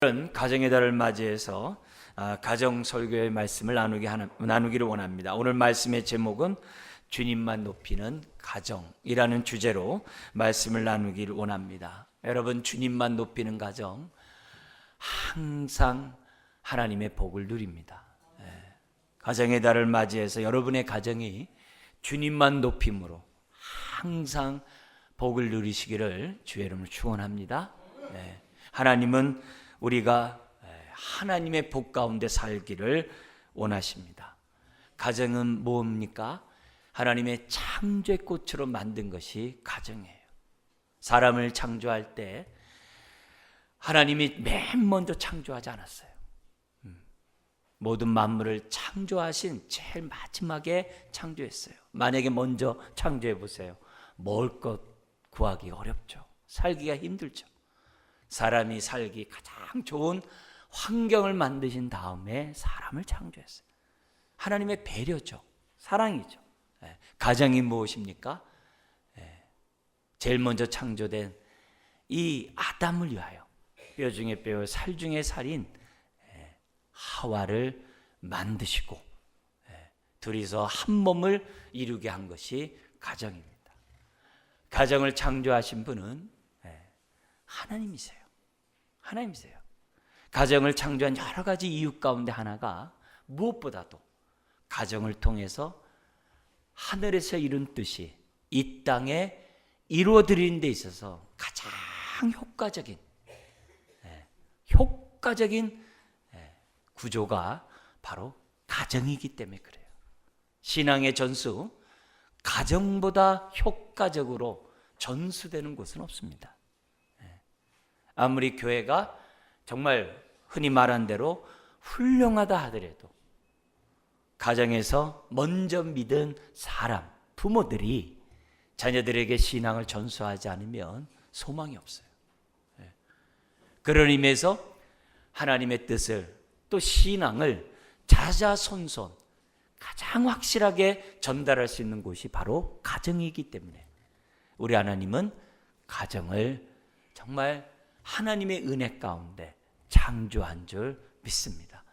가정의 달을 맞이해서 가정 설교의 말씀을 나누기를 원합니다. 오늘 말씀의 제목은 주님만 높이는 가정이라는 주제로 말씀을 나누기를 원합니다. 여러분, 주님만 높이는 가정 항상 하나님의 복을 누립니다. 가정의 달을 맞이해서 여러분의 가정이 주님만 높임으로 항상 복을 누리시기를 주의 이름으로 축원합니다. 하나님은 우리가 하나님의 복 가운데 살기를 원하십니다. 가정은 뭡니까? 하나님의 창조의 꽃으로 만든 것이 가정이에요. 사람을 창조할 때 하나님이 맨 먼저 창조하지 않았어요. 모든 만물을 창조하신 제일 마지막에 창조했어요. 만약에 먼저 창조해 보세요. 먹을 것 구하기 어렵죠. 살기가 힘들죠. 사람이 살기 가장 좋은 환경을 만드신 다음에 사람을 창조했어요. 하나님의 배려죠. 사랑이죠. 가정이 무엇입니까? 제일 먼저 창조된 이 아담을 위하여 뼈 중에 뼈, 살 중에 살인 하와를 만드시고 둘이서 한 몸을 이루게 한 것이 가정입니다. 가정을 창조하신 분은 하나님이세요. 하나님이세요. 가정을 창조한 여러 가지 이유 가운데 하나가 무엇보다도 가정을 통해서 하늘에서 이룬 뜻이 이 땅에 이루어드리는 데 있어서 가장 효과적인 구조가 바로 가정이기 때문에 그래요. 신앙의 전수, 가정보다 효과적으로 전수되는 곳은 없습니다. 아무리 교회가 정말 흔히 말한 대로 훌륭하다 하더라도 가정에서 먼저 믿은 사람, 부모들이 자녀들에게 신앙을 전수하지 않으면 소망이 없어요. 그런 의미에서 하나님의 뜻을 또 신앙을 자자손손 가장 확실하게 전달할 수 있는 곳이 바로 가정이기 때문에 우리 하나님은 가정을 정말 하나님의 은혜 가운데 창조한 줄 믿습니다.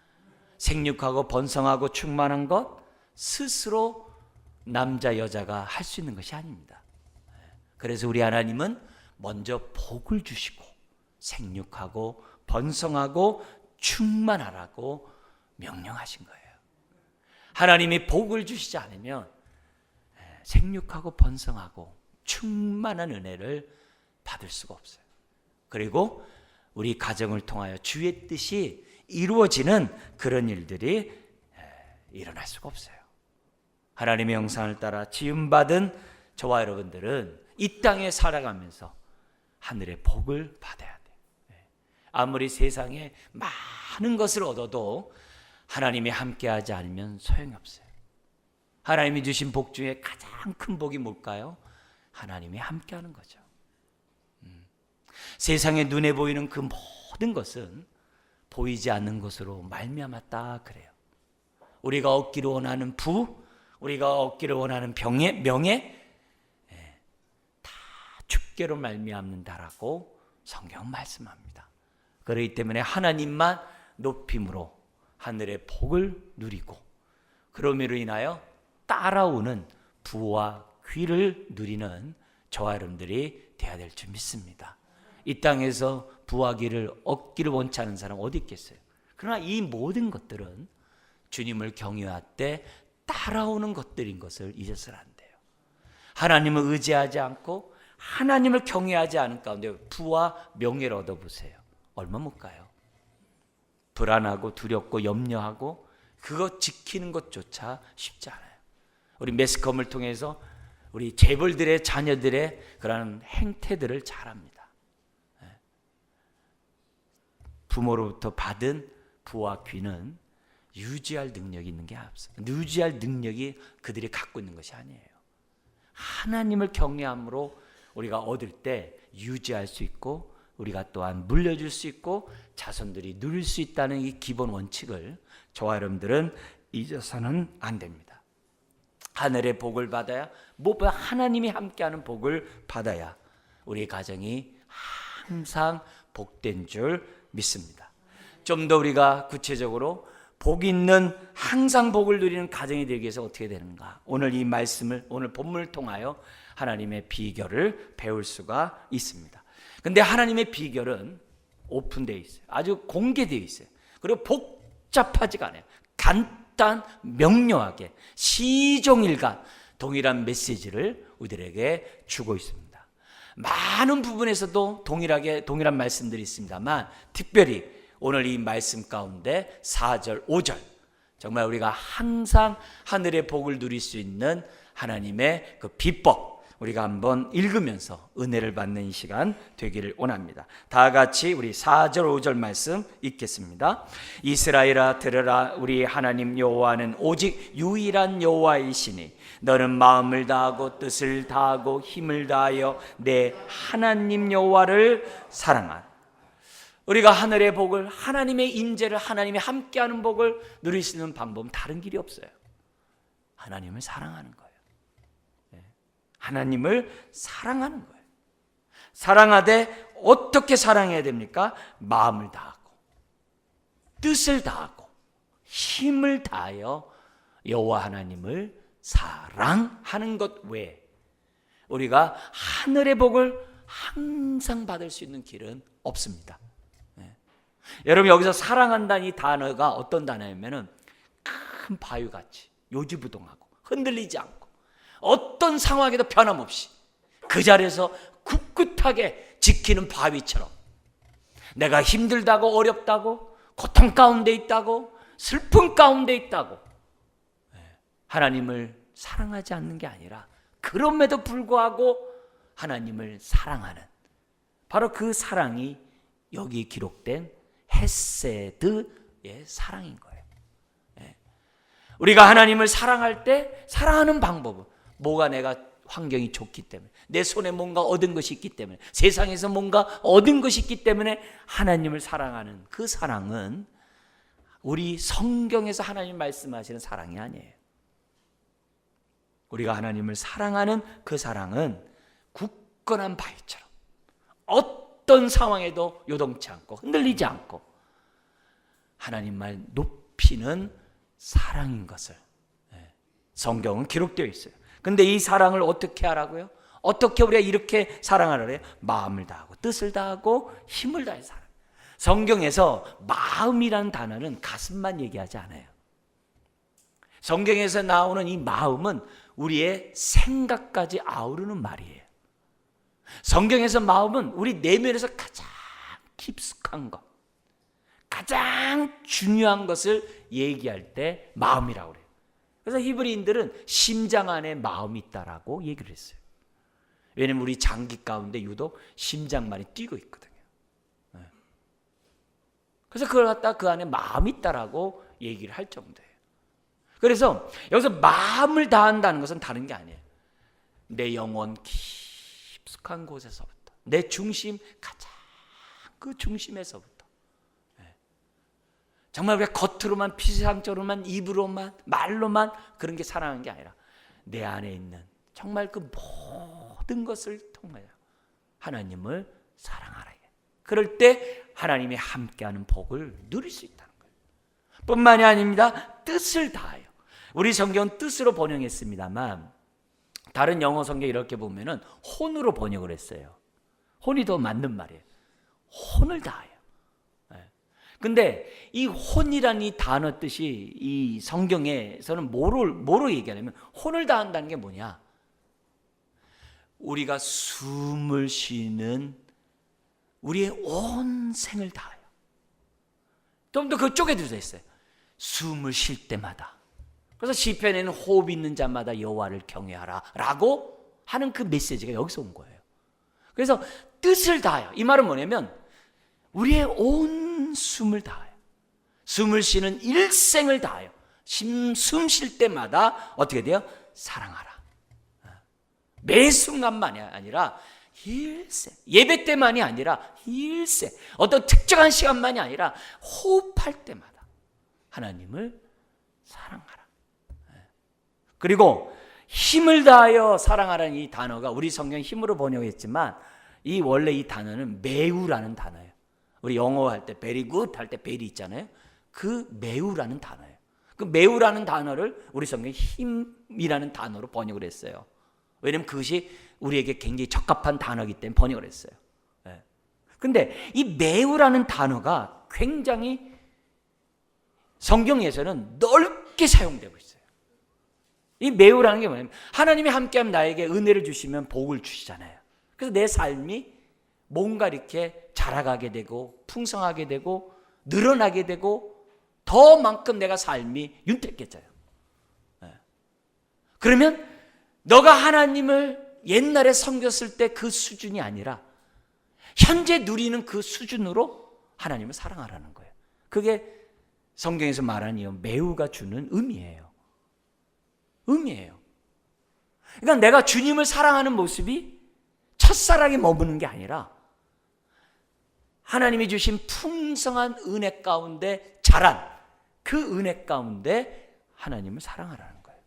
생육하고 번성하고 충만한 것 스스로 남자 여자가 할 수 있는 것이 아닙니다. 그래서 우리 하나님은 먼저 복을 주시고 생육하고 번성하고 충만하라고 명령하신 거예요. 하나님이 복을 주시지 않으면 생육하고 번성하고 충만한 은혜를 받을 수가 없어요. 그리고 우리 가정을 통하여 주의 뜻이 이루어지는 그런 일들이 일어날 수가 없어요. 하나님의 형상을 따라 지음받은 저와 여러분들은 이 땅에 살아가면서 하늘의 복을 받아야 돼요. 아무리 세상에 많은 것을 얻어도 하나님이 함께하지 않으면 소용이 없어요. 하나님이 주신 복 중에 가장 큰 복이 뭘까요? 하나님이 함께하는 거죠. 세상에 눈에 보이는 그 모든 것은 보이지 않는 것으로 말미암았다 그래요. 우리가 얻기를 원하는 부, 우리가 얻기를 원하는 명예 다 주께로 말미암는다라고 성경은 말씀합니다. 그렇기 때문에 하나님만 높임으로 하늘의 복을 누리고 그럼으로 인하여 따라오는 부와 귀를 누리는 저와 여러분들이 되어야 될 줄 믿습니다. 이 땅에서 부와 귀를 얻기를 원치 않은 사람 어디 있겠어요? 그러나 이 모든 것들은 주님을 경외할 때 따라오는 것들인 것을 잊어서는 안 돼요. 하나님을 의지하지 않고 하나님을 경외하지 않은 가운데 부와 명예를 얻어보세요. 얼마 못 가요. 불안하고 두렵고 염려하고 그것 지키는 것조차 쉽지 않아요. 우리 매스컴을 통해서 우리 재벌들의 자녀들의 그런 행태들을 잘 압니다. 부모로부터 받은 부와 귀는 유지할 능력이 있는 게 없어요. 유지할 능력이 그들이 갖고 있는 것이 아니에요. 하나님을 경외함으로 우리가 얻을 때 유지할 수 있고 우리가 또한 물려줄 수 있고 자손들이 누릴 수 있다는 이 기본 원칙을 저와 여러분들은 잊어서는 안 됩니다. 하늘의 복을 받아야, 무엇보다 하나님이 함께하는 복을 받아야 우리 가정이 항상 복된 줄 믿습니다. 좀 더 우리가 구체적으로 복 있는 항상 복을 누리는 가정이 되기 위해서 어떻게 되는가? 오늘 이 말씀을 오늘 본문을 통하여 하나님의 비결을 배울 수가 있습니다. 근데 하나님의 비결은 오픈되어 있어요. 아주 공개되어 있어요. 그리고 복잡하지가 않아요. 간단 명료하게 시종일관 동일한 메시지를 우리들에게 주고 있습니다. 많은 부분에서도 동일한 말씀들이 있습니다만 특별히 오늘 이 말씀 가운데 4절, 5절 정말 우리가 항상 하늘의 복을 누릴 수 있는 하나님의 그 비법 우리가 한번 읽으면서 은혜를 받는 이 시간 되기를 원합니다. 다 같이 우리 4절, 5절 말씀 읽겠습니다. 이스라엘아 들으라. 우리 하나님 여호와는 오직 유일한 여호와이시니 너는 마음을 다하고 뜻을 다하고 힘을 다하여 내 하나님 여호와를 사랑하라. 우리가 하늘의 복을, 하나님의 임재를, 하나님이 함께하는 복을 누릴 수 있는 방법은 다른 길이 없어요. 하나님을 사랑하는 거예요. 하나님을 사랑하는 거예요. 사랑하되 어떻게 사랑해야 됩니까? 마음을 다하고 뜻을 다하고 힘을 다하여 여호와 하나님을 사랑하는 것 외에 우리가 하늘의 복을 항상 받을 수 있는 길은 없습니다. 여러분 여기서 사랑한다는 이 단어가 어떤 단어냐면은 큰 바위같이 요지부동하고 흔들리지 않고 어떤 상황에도 변함없이 그 자리에서 굳굳하게 지키는 바위처럼 내가 힘들다고 어렵다고 고통 가운데 있다고 슬픔 가운데 있다고 하나님을 사랑하지 않는 게 아니라 그럼에도 불구하고 하나님을 사랑하는 바로 그 사랑이 여기 기록된 헤세드의 사랑인 거예요. 우리가 하나님을 사랑할 때 사랑하는 방법은 뭐가 내가 환경이 좋기 때문에 내 손에 뭔가 얻은 것이 있기 때문에 세상에서 뭔가 얻은 것이 있기 때문에 하나님을 사랑하는 그 사랑은 우리 성경에서 하나님 말씀하시는 사랑이 아니에요. 우리가 하나님을 사랑하는 그 사랑은 굳건한 바위처럼 어떤 상황에도 요동치 않고 흔들리지 않고 하나님만 높이는 사랑인 것을 성경은 기록되어 있어요. 근데 이 사랑을 어떻게 하라고요? 어떻게 우리가 이렇게 사랑하라래요? 마음을 다하고 뜻을 다하고 힘을 다해 사랑. 성경에서 마음이라는 단어는 가슴만 얘기하지 않아요. 성경에서 나오는 이 마음은 우리의 생각까지 아우르는 말이에요. 성경에서 마음은 우리 내면에서 가장 깊숙한 것, 가장 중요한 것을 얘기할 때 마음이라고 그래요. 그래서 히브리인들은 심장 안에 마음이 있다라고 얘기를 했어요. 왜냐하면 우리 장기 가운데 유독 심장만이 뛰고 있거든요. 그래서 그걸 갖다 그 안에 마음이 있다라고 얘기를 할 정도예요. 그래서 여기서 마음을 다한다는 것은 다른 게 아니에요. 내 영혼 깊숙한 곳에서부터 내 중심 가장 그 중심에서부터 정말 우리가 겉으로만 피상적으로만 입으로만 말로만 그런 게 사랑하는 게 아니라 내 안에 있는 정말 그 모든 것을 통하여 하나님을 사랑하라. 그럴 때 하나님이 함께하는 복을 누릴 수 있다는 거예요. 뿐만이 아닙니다. 뜻을 다하여. 우리 성경은 뜻으로 번역했습니다만 다른 영어 성경 이렇게 보면은 혼으로 번역을 했어요. 혼이 더 맞는 말이에요. 혼을 다하여. 근데 이 혼이라는 이 단어 뜻이 이 성경에서는 뭐로 얘기하냐면 혼을 다한다는 게 뭐냐? 우리가 숨을 쉬는 우리의 온 생을 다하여. 좀 더 그쪽에 들어져 있어요. 숨을 쉴 때마다. 그래서 시편에는 호흡 있는 자마다 여호와를 경외하라 라고 하는 그 메시지가 여기서 온 거예요. 그래서 뜻을 다하여. 이 말은 뭐냐면 우리의 온 숨을 다하여. 숨을 쉬는 일생을 다하여. 숨 쉴 때마다 어떻게 돼요? 사랑하라. 매 순간만이 아니라 일생. 예배 때만이 아니라 일생. 어떤 특정한 시간만이 아니라 호흡할 때마다 하나님을 사랑하라. 그리고 힘을 다하여 사랑하라는 이 단어가 우리 성경 힘으로 번역했지만 이 원래 이 단어는 매우라는 단어예요. 우리 영어 할 때 very good 할 때 very 있잖아요. 그 매우라는 단어예요. 그 매우라는 단어를 우리 성경에 힘이라는 단어로 번역을 했어요. 왜냐하면 그것이 우리에게 굉장히 적합한 단어이기 때문에 번역을 했어요. 그런데 이 매우라는 단어가 굉장히 성경에서는 넓게 사용되고 있어요. 이 매우라는 게 뭐냐면 하나님이 함께하면 나에게 은혜를 주시면 복을 주시잖아요. 그래서 내 삶이 뭔가 이렇게 자라가게 되고 풍성하게 되고 늘어나게 되고 더만큼 내가 삶이 윤택해져요. 그러면 너가 하나님을 옛날에 섬겼을 때 그 수준이 아니라 현재 누리는 그 수준으로 하나님을 사랑하라는 거예요. 그게 성경에서 말하는 이 매우가 주는 의미예요. 의미예요. 그러니까 내가 주님을 사랑하는 모습이 첫사랑에 머무는 게 아니라 하나님이 주신 풍성한 은혜 가운데 자란 그 은혜 가운데 하나님을 사랑하라는 거예요.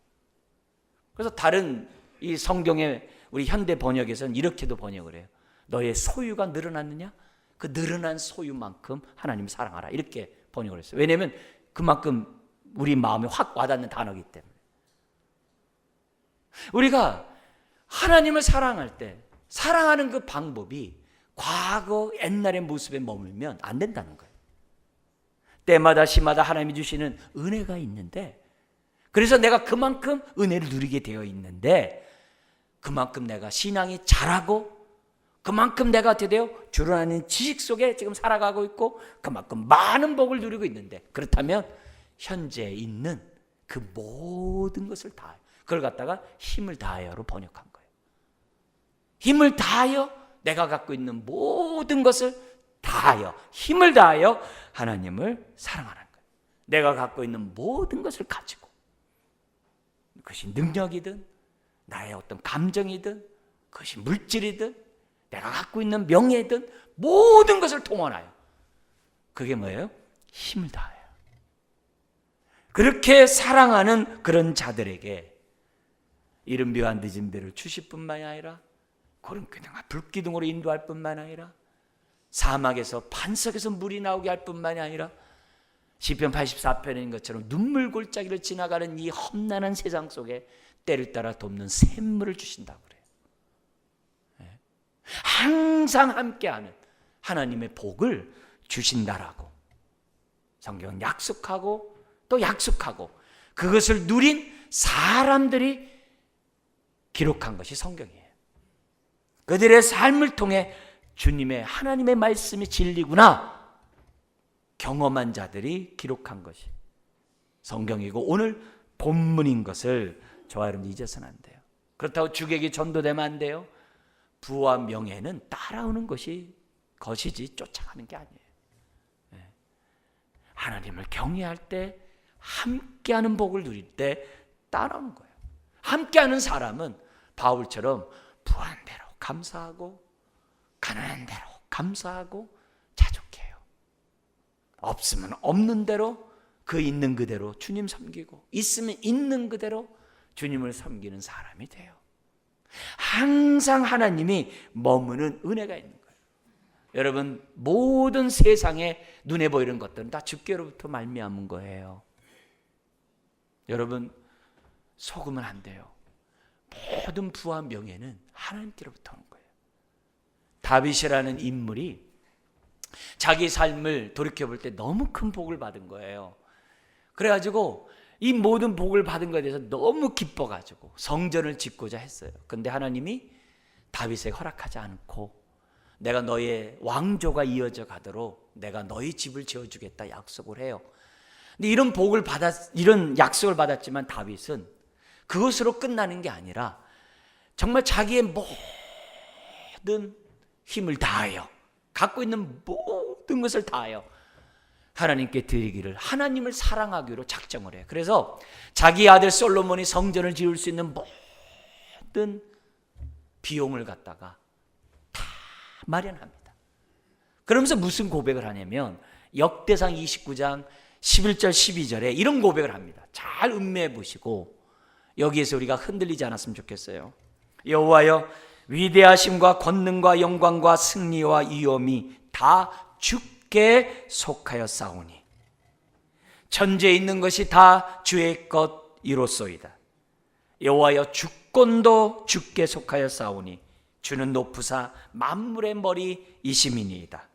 그래서 다른 이 성경의 우리 현대 번역에서는 이렇게도 번역을 해요. 너의 소유가 늘어났느냐? 그 늘어난 소유만큼 하나님을 사랑하라. 이렇게 번역을 했어요. 왜냐하면 그만큼 우리 마음에 확 와닿는 단어이기 때문에. 우리가 하나님을 사랑할 때 사랑하는 그 방법이 과거 옛날의 모습에 머물면 안 된다는 거예요. 때마다 시마다 하나님이 주시는 은혜가 있는데, 그래서 내가 그만큼 은혜를 누리게 되어 있는데, 그만큼 내가 신앙이 자라고 그만큼 내가 어떻게 돼요? 주로 아는 지식 속에 지금 살아가고 있고 그만큼 많은 복을 누리고 있는데, 그렇다면 현재 있는 그 모든 것을 다하여, 그걸 갖다가 힘을 다하여로 번역한 거예요. 힘을 다하여 내가 갖고 있는 모든 것을 다하여, 힘을 다하여 하나님을 사랑하는 거예요. 내가 갖고 있는 모든 것을 가지고, 그것이 능력이든 나의 어떤 감정이든 그것이 물질이든 내가 갖고 있는 명예든 모든 것을 동원하여, 그게 뭐예요? 힘을 다하여. 그렇게 사랑하는 그런 자들에게 이른 비와 늦은 비를 주실 뿐만이 아니라 구름기둥과 불기둥으로 인도할 뿐만 아니라 사막에서 반석에서 물이 나오게 할 뿐만이 아니라 시편 84편인 것처럼 눈물 골짜기를 지나가는 이 험난한 세상 속에 때를 따라 돕는 샘물을 주신다고 그래요. 항상 함께하는 하나님의 복을 주신다라고 성경은 약속하고 또 약속하고, 그것을 누린 사람들이 기록한 것이 성경이에요. 그들의 삶을 통해 주님의 하나님의 말씀이 진리구나 경험한 자들이 기록한 것이 성경이고 오늘 본문인 것을 저와 여러분이 잊어서는 안 돼요. 그렇다고 주객이 전도되면 안 돼요. 부와 명예는 따라오는 것이지 쫓아가는 게 아니에요. 하나님을 경외할 때, 함께하는 복을 누릴 때 따라오는 거예요. 함께하는 사람은 바울처럼 부한 대로 감사하고 가난한 대로 감사하고 자족해요. 없으면 없는 대로 그 있는 그대로 주님 섬기고, 있으면 있는 그대로 주님을 섬기는 사람이 돼요. 항상 하나님이 머무는 은혜가 있는 거예요. 여러분, 모든 세상에 눈에 보이는 것들은 다 주께로부터 말미암은 거예요. 여러분, 속으면 안 돼요. 모든 부와 명예는 하나님께로부터 온 거예요. 다윗이라는 인물이 자기 삶을 돌이켜볼 때 너무 큰 복을 받은 거예요. 그래가지고 이 모든 복을 받은 것에 대해서 너무 기뻐가지고 성전을 짓고자 했어요. 그런데 하나님이 다윗에게 허락하지 않고, 내가 너의 왕조가 이어져 가도록 내가 너의 집을 지어주겠다 약속을 해요. 근데 이런 약속을 받았지만 다윗은 그것으로 끝나는 게 아니라 정말 자기의 모든 힘을 다하여, 갖고 있는 모든 것을 다하여 하나님께 드리기를, 하나님을 사랑하기로 작정을 해요. 그래서 자기 아들 솔로몬이 성전을 지을 수 있는 모든 비용을 갖다가 다 마련합니다. 그러면서 무슨 고백을 하냐면 역대상 29장 11절 12절에 이런 고백을 합니다. 잘 음미해 보시고 여기에서 우리가 흔들리지 않았으면 좋겠어요. 여호와여, 위대하심과 권능과 영광과 승리와 위엄이 다 주께 주께 속하여 싸우니 천지에 있는 것이 다 주의 것이로소이다. 여호와여 주권도 주께 속하여 싸우니 주는 높으사 만물의 머리이심이니이다.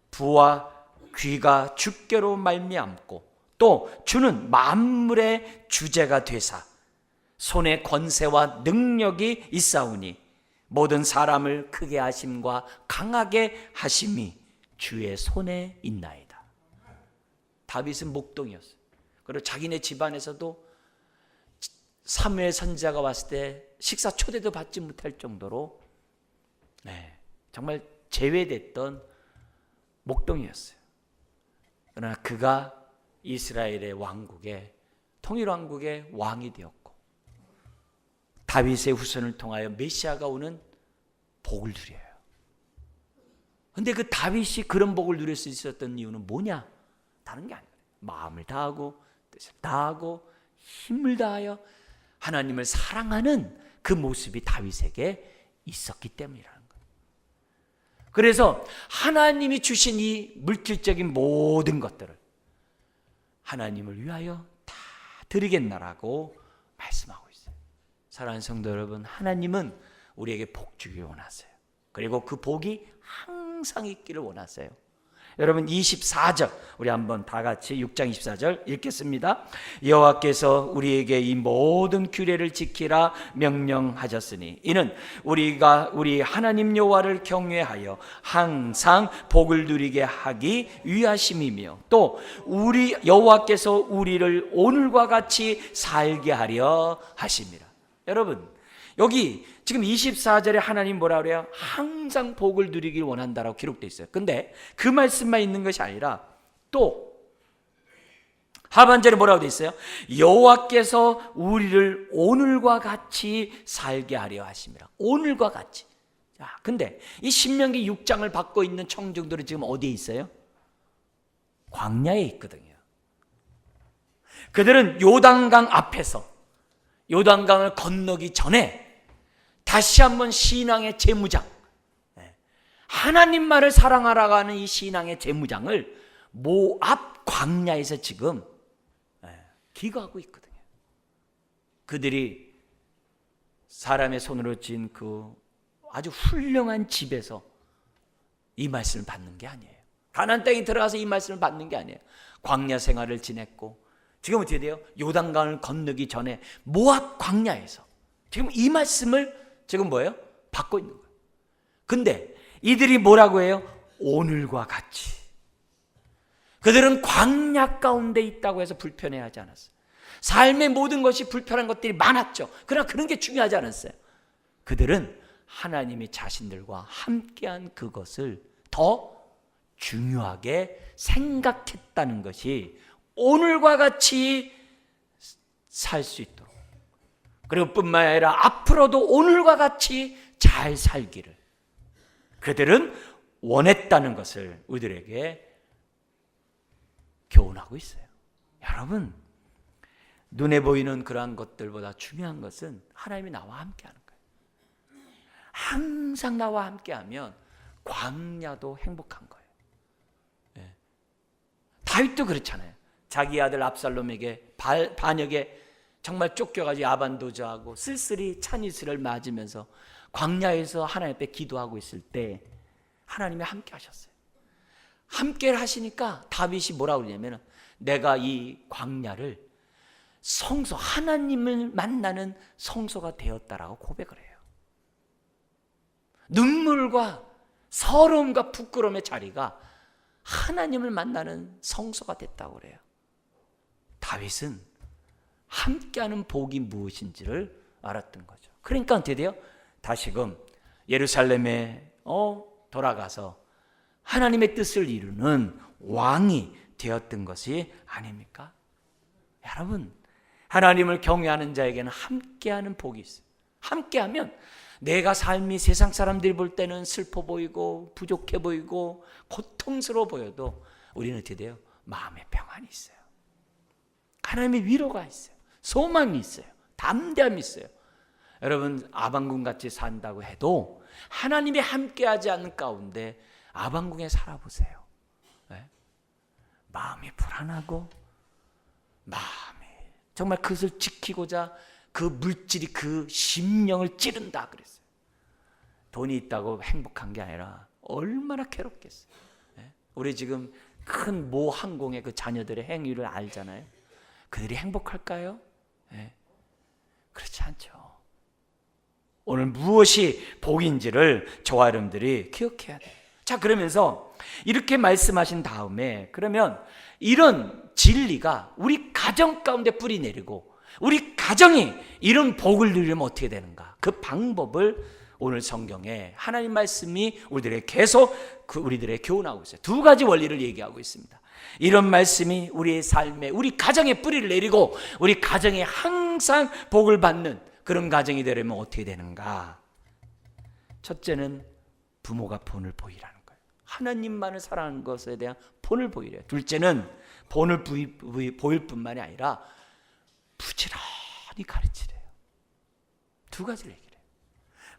부와 귀가 주께로 말미암고 또 주는 만물의 주제가 되사 손에 권세와 능력이 있사오니 모든 사람을 크게 하심과 강하게 하심이 주의 손에 있나이다. 다윗은 목동이었어요. 그리고 자기네 집안에서도 사무엘 선지자가 왔을 때 식사 초대도 받지 못할 정도로 정말 제외됐던 목동이었어요. 그러나 그가 이스라엘의 왕국의 통일왕국의 왕이 되었고 다윗의 후손을 통하여 메시아가 오는 복을 누려요. 그런데 그 다윗이 그런 복을 누릴 수 있었던 이유는 뭐냐? 다른 게 아니에요. 마음을 다하고 뜻을 다하고 힘을 다하여 하나님을 사랑하는 그 모습이 다윗에게 있었기 때문이라는 거예요. 그래서 하나님이 주신 이 물질적인 모든 것들을 하나님을 위하여 다 드리겠나라고 말씀하고 있어요. 사랑하는 성도 여러분, 하나님은 우리에게 복 주기 원하세요. 그리고 그 복이 항상 있기를 원하세요. 여러분 24절 우리 한번 다 같이 6장 24절 읽겠습니다. 여호와께서 우리에게 이 모든 규례를 지키라 명령하셨으니 이는 우리가 우리 하나님 여호와를 경외하여 항상 복을 누리게 하기 위하심이며 또 우리 여호와께서 우리를 오늘과 같이 살게 하려 하심이라. 여러분 여기 지금 24절에 하나님 뭐라 그래요? 항상 복을 누리길 원한다라고 기록되어 있어요. 근데 그 말씀만 있는 것이 아니라 또 하반절에 뭐라고 되어 있어요? 여호와께서 우리를 오늘과 같이 살게 하려 하심이라. 오늘과 같이. 자, 근데 이 신명기 6장을 받고 있는 청중들은 지금 어디에 있어요? 광야에 있거든요. 그들은 요단강 앞에서 요단강을 건너기 전에 다시 한번 신앙의 재무장, 하나님 말을 사랑하라고 하는 이 신앙의 재무장을 모압 광야에서 지금 기거하고 있거든요. 그들이 사람의 손으로 지은 그 아주 훌륭한 집에서 이 말씀을 받는 게 아니에요. 가나안 땅에 들어가서 이 말씀을 받는 게 아니에요. 광야 생활을 지냈고 지금 어떻게 돼요? 요단강을 건너기 전에 모압 광야에서 지금 이 말씀을 지금 뭐예요? 받고 있는 거예요. 근데 이들이 뭐라고 해요? 오늘과 같이. 그들은 광야 가운데 있다고 해서 불편해하지 않았어요. 삶의 모든 것이 불편한 것들이 많았죠. 그러나 그런 게 중요하지 않았어요. 그들은 하나님이 자신들과 함께한 그것을 더 중요하게 생각했다는 것이 오늘과 같이 살 수 있도록, 그리고 뿐만 아니라 앞으로도 오늘과 같이 잘 살기를 그들은 원했다는 것을 우리들에게 교훈하고 있어요. 여러분, 눈에 보이는 그러한 것들보다 중요한 것은 하나님이 나와 함께하는 거예요. 항상 나와 함께하면 광야도 행복한 거예요. 다윗도 그렇잖아요. 자기 아들 압살롬에게 반역에 정말 쫓겨가지고 야반도주하고 쓸쓸히 찬이슬을 맞으면서 광야에서 하나님 앞에 기도하고 있을 때 하나님이 함께 하셨어요. 함께 하시니까 다윗이 뭐라고 그러냐면 내가 이 광야를 성소, 하나님을 만나는 성소가 되었다라고 고백을 해요. 눈물과 서러움과 부끄러움의 자리가 하나님을 만나는 성소가 됐다고 그래요. 다윗은 함께하는 복이 무엇인지를 알았던 거죠. 그러니까 어떻게 돼요? 다시금 예루살렘에 돌아가서 하나님의 뜻을 이루는 왕이 되었던 것이 아닙니까? 여러분, 하나님을 경외하는 자에게는 함께하는 복이 있어요. 함께하면 내가 삶이 세상 사람들이 볼 때는 슬퍼 보이고 부족해 보이고 고통스러워 보여도 우리는 어떻게 돼요? 마음의 평안이 있어요. 하나님의 위로가 있어요. 소망이 있어요. 담대함이 있어요. 여러분, 아방궁 같이 산다고 해도 하나님이 함께하지 않는 가운데 아방궁에 살아보세요. 마음이 불안하고 마음이 정말 그것을 지키고자 그 물질이 그 심령을 찌른다 그랬어요. 돈이 있다고 행복한 게 아니라 얼마나 괴롭겠어요. 우리 지금 큰 모 항공의 그 자녀들의 행위를 알잖아요. 그들이 행복할까요? 그렇지 않죠. 오늘 무엇이 복인지를 저와 여러분들이 기억해야 돼요. 자, 그러면서 이렇게 말씀하신 다음에 그러면 이런 진리가 우리 가정 가운데 뿌리 내리고 우리 가정이 이런 복을 누리려면 어떻게 되는가? 그 방법을 오늘 성경에 하나님 말씀이 우리들에게 계속 우리들에게 교훈하고 있어요. 두 가지 원리를 얘기하고 있습니다. 이런 말씀이 우리의 삶에 우리 가정에 뿌리를 내리고 우리 가정에 항상 복을 받는 그런 가정이 되려면 어떻게 되는가? 첫째는 부모가 본을 보이라는 거예요. 하나님만을 사랑하는 것에 대한 본을 보이래요. 둘째는 본을 보일 뿐만이 아니라 부지런히 가르치래요. 두 가지를 얘기해요.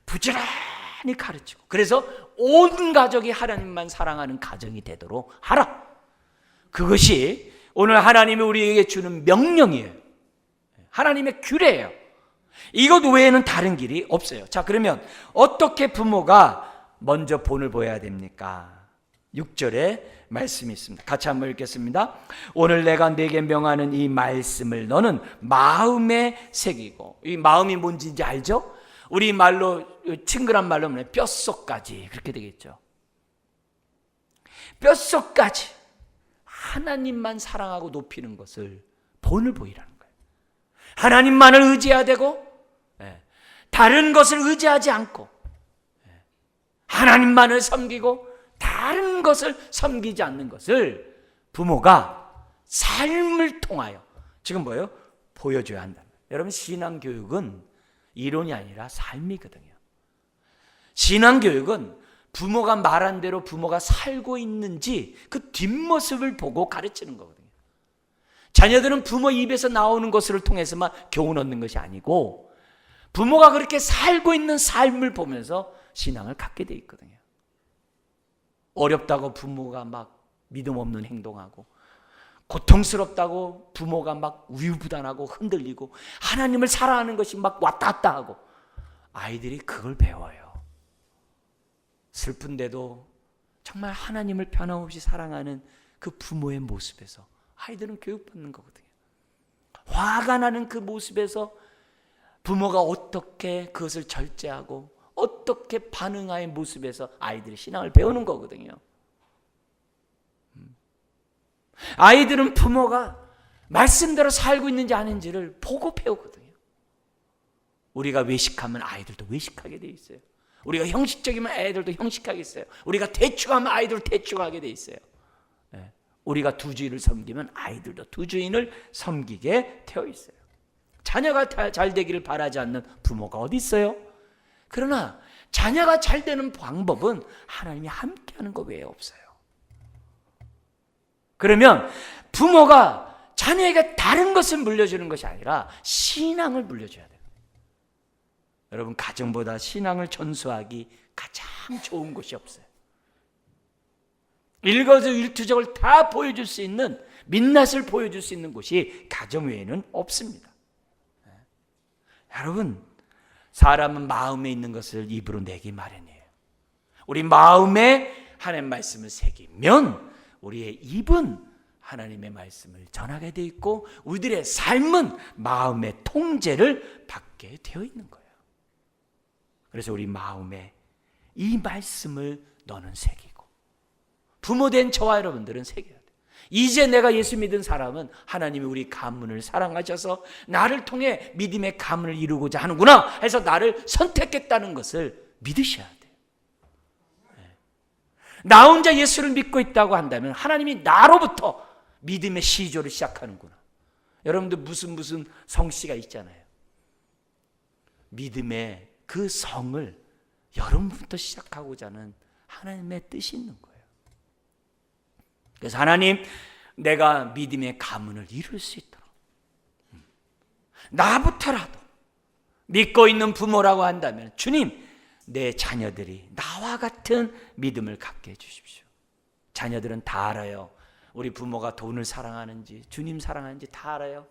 부지런히 가르치고 그래서 온 가족이 하나님만 사랑하는 가정이 되도록 하라. 그것이 오늘 하나님이 우리에게 주는 명령이에요. 하나님의 규례예요. 이것 외에는 다른 길이 없어요. 자, 그러면 어떻게 부모가 먼저 본을 보여야 됩니까? 6절에 말씀이 있습니다. 같이 한번 읽겠습니다. 오늘 내가 네게 명하는 이 말씀을 너는 마음에 새기고, 이 마음이 뭔지 이제 알죠? 우리 말로 친근한 말로 하면 뼛속까지 그렇게 되겠죠. 뼛속까지 하나님만 사랑하고 높이는 것을 본을 보이라는 거예요. 하나님만을 의지해야 되고 다른 것을 의지하지 않고 하나님만을 섬기고 다른 것을 섬기지 않는 것을 부모가 삶을 통하여 지금 뭐예요? 보여줘야 한다. 여러분, 신앙교육은 이론이 아니라 삶이거든요. 신앙교육은 부모가 말한 대로 부모가 살고 있는지 그 뒷모습을 보고 가르치는 거거든요. 자녀들은 부모 입에서 나오는 것을 통해서만 교훈 얻는 것이 아니고 부모가 그렇게 살고 있는 삶을 보면서 신앙을 갖게 돼 있거든요. 어렵다고 부모가 막 믿음 없는 행동하고 고통스럽다고 부모가 막 우유부단하고 흔들리고 하나님을 사랑하는 것이 막 왔다 갔다 하고 아이들이 그걸 배워요. 슬픈데도 정말 하나님을 변함없이 사랑하는 그 부모의 모습에서 아이들은 교육받는 거거든요. 화가 나는 그 모습에서 부모가 어떻게 그것을 절제하고 어떻게 반응하는 모습에서 아이들이 신앙을 배우는 거거든요. 아이들은 부모가 말씀대로 살고 있는지 아닌지를 보고 배우거든요. 우리가 외식하면 아이들도 외식하게 돼 있어요. 우리가 형식적이면 아이들도 형식하게 있어요. 우리가 대충하면 아이들도 대충하게 돼 있어요. 우리가 두 주인을 섬기면 아이들도 두 주인을 섬기게 되어 있어요. 자녀가 잘 되기를 바라지 않는 부모가 어디 있어요? 그러나 자녀가 잘 되는 방법은 하나님이 함께하는 것 외에 없어요. 그러면 부모가 자녀에게 다른 것을 물려주는 것이 아니라 신앙을 물려줘야 돼요. 여러분, 가정보다 신앙을 전수하기 가장 좋은 곳이 없어요. 일거수일투족을 다 보여줄 수 있는, 민낯을 보여줄 수 있는 곳이 가정 외에는 없습니다. 여러분, 사람은 마음에 있는 것을 입으로 내기 마련이에요. 우리 마음에 하나님 말씀을 새기면 우리의 입은 하나님의 말씀을 전하게 되어 있고 우리들의 삶은 마음의 통제를 받게 되어 있는 거예요. 그래서 우리 마음에 이 말씀을 너는 새기고, 부모된 저와 여러분들은 새겨야 돼요. 이제 내가 예수 믿은 사람은 하나님이 우리 가문을 사랑하셔서 나를 통해 믿음의 가문을 이루고자 하는구나 해서 나를 선택했다는 것을 믿으셔야 돼요. 나 혼자 예수를 믿고 있다고 한다면 하나님이 나로부터 믿음의 시조를 시작하는구나. 여러분들 무슨 성씨가 있잖아요. 믿음의 그 성을 여러분부터 시작하고자 하는 하나님의 뜻이 있는 거예요. 그래서 하나님, 내가 믿음의 가문을 이룰 수 있도록 나부터라도 믿고 있는 부모라고 한다면 주님, 내 자녀들이 나와 같은 믿음을 갖게 해주십시오. 자녀들은 다 알아요. 우리 부모가 돈을 사랑하는지, 주님 사랑하는지 다 알아요.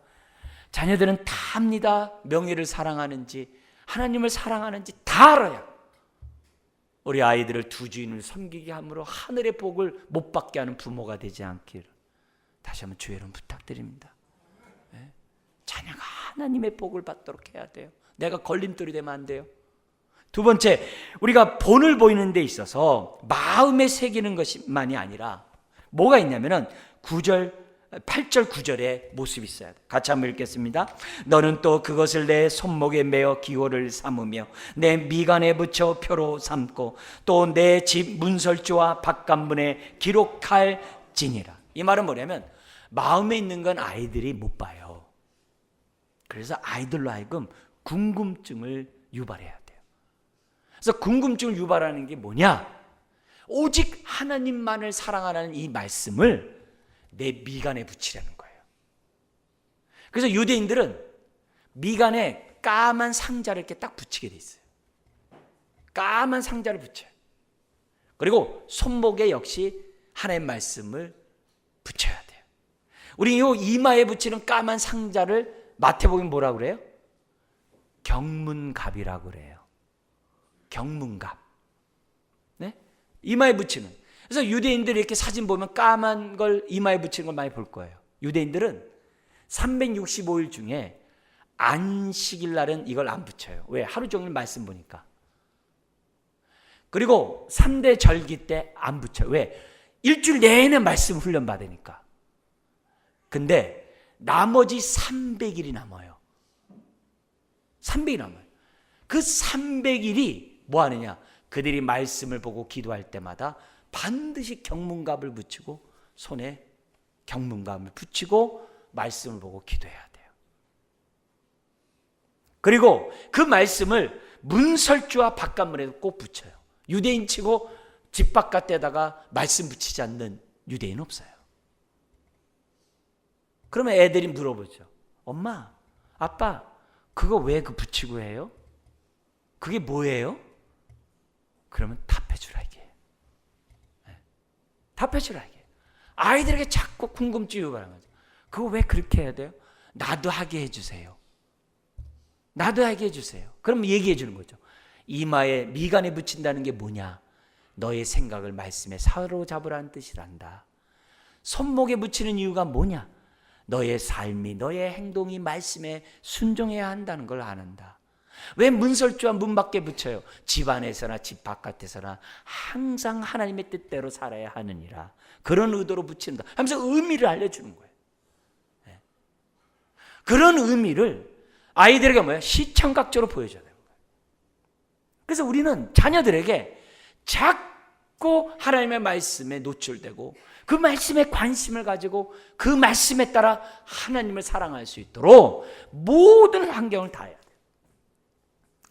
자녀들은 다 압니다. 명예를 사랑하는지, 하나님을 사랑하는지 다 알아요. 우리 아이들을 두 주인을 섬기게 함으로 하늘의 복을 못 받게 하는 부모가 되지 않기를 다시 한번 주의 이름 부탁드립니다. 네? 자녀가 하나님의 복을 받도록 해야 돼요. 내가 걸림돌이 되면 안 돼요. 두 번째, 우리가 본을 보이는 데 있어서 마음에 새기는 것만이 아니라 뭐가 있냐면은 8절 9절의 모습이 있어야 돼. 같이 한번 읽겠습니다. 너는 또 그것을 내 손목에 매어 기호를 삼으며 내 미간에 붙여 표로 삼고 또 내 집 문설주와 바깥문에 기록할지니라. 이 말은 뭐냐면 마음에 있는 건 아이들이 못 봐요. 그래서 아이들로 하여금 궁금증을 유발해야 돼요. 그래서 궁금증을 유발하는 게 뭐냐? 오직 하나님만을 사랑하는 이 말씀을 내 미간에 붙이라는 거예요. 그래서 유대인들은 미간에 까만 상자를 이렇게 딱 붙이게 돼 있어요. 까만 상자를 붙여요. 그리고 손목에 역시 하나님의 말씀을 붙여야 돼요. 우리 이 이마에 붙이는 까만 상자를 마태복음 뭐라고 그래요? 경문갑이라고 그래요. 경문갑. 네? 이마에 붙이는. 그래서 유대인들이 이렇게 사진 보면 까만 걸 이마에 붙이는 걸 많이 볼 거예요. 유대인들은 365일 중에 안식일 날은 이걸 안 붙여요. 왜? 하루 종일 말씀 보니까. 그리고 3대 절기 때 안 붙여요. 왜? 일주일 내내 말씀 훈련 받으니까. 근데 나머지 300일이 남아요. 300일이 남아요. 그 300일이 뭐 하느냐? 그들이 말씀을 보고 기도할 때마다 반드시 경문갑을 붙이고 손에 경문갑을 붙이고 말씀을 보고 기도해야 돼요. 그리고 그 말씀을 문설주와 바깥문에도 꼭 붙여요. 유대인 치고 집 바깥에다가 말씀 붙이지 않는 유대인은 없어요. 그러면 애들이 물어보죠. 엄마, 아빠, 그거 왜 그 붙이고 해요? 그게 뭐예요? 그러면 답해주라 이게. 답해주라 이게. 아이들에게 자꾸 궁금증이 유발하는 거죠. 그거 왜 그렇게 해야 돼요? 나도 하게 해주세요. 나도 하게 해주세요. 그럼 얘기해 주는 거죠. 이마에 미간에 붙인다는 게 뭐냐? 너의 생각을 말씀에 사로잡으라는 뜻이란다. 손목에 붙이는 이유가 뭐냐? 너의 삶이, 너의 행동이 말씀에 순종해야 한다는 걸 아는다. 왜 문설주와 문 밖에 붙여요? 집 안에서나 집 바깥에서나 항상 하나님의 뜻대로 살아야 하느니라. 그런 의도로 붙인다 하면서 의미를 알려주는 거예요. 네. 그런 의미를 아이들에게 뭐예요? 시청각적으로 보여줘야 되는 거예요. 그래서 우리는 자녀들에게 자꾸 하나님의 말씀에 노출되고 그 말씀에 관심을 가지고 그 말씀에 따라 하나님을 사랑할 수 있도록 모든 환경을 다 해야 돼요.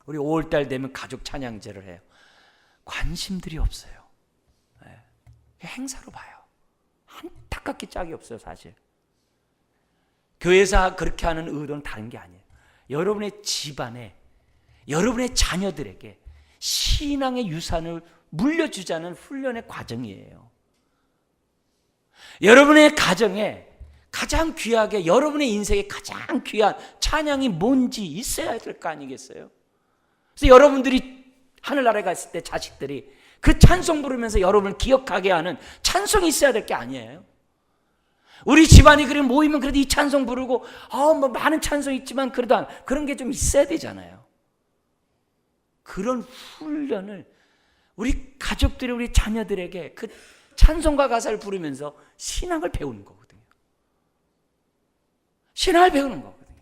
우리 5월달 되면 가족 찬양제를 해요. 관심들이 없어요. 네. 행사로 봐요. 안타깝게 짝이 없어요, 사실. 교회에서 그렇게 하는 의도는 다른 게 아니에요. 여러분의 집안에, 여러분의 자녀들에게 신앙의 유산을 물려주자는 훈련의 과정이에요. 여러분의 가정에 가장 귀하게, 여러분의 인생에 가장 귀한 찬양이 뭔지 있어야 될 거 아니겠어요? 그래서 여러분들이 하늘나라에 갔을 때 자식들이 그 찬송 부르면서 여러분을 기억하게 하는 찬송이 있어야 될 게 아니에요. 우리 집안이 그래 모이면 그래도 이 찬송 부르고 뭐 많은 찬송 있지만 그래도 그런 게 좀 있어야 되잖아요. 그런 훈련을 우리 가족들이, 우리 자녀들에게 그 찬송과 가사를 부르면서 신앙을 배우는 거거든요. 신앙을 배우는 거거든요.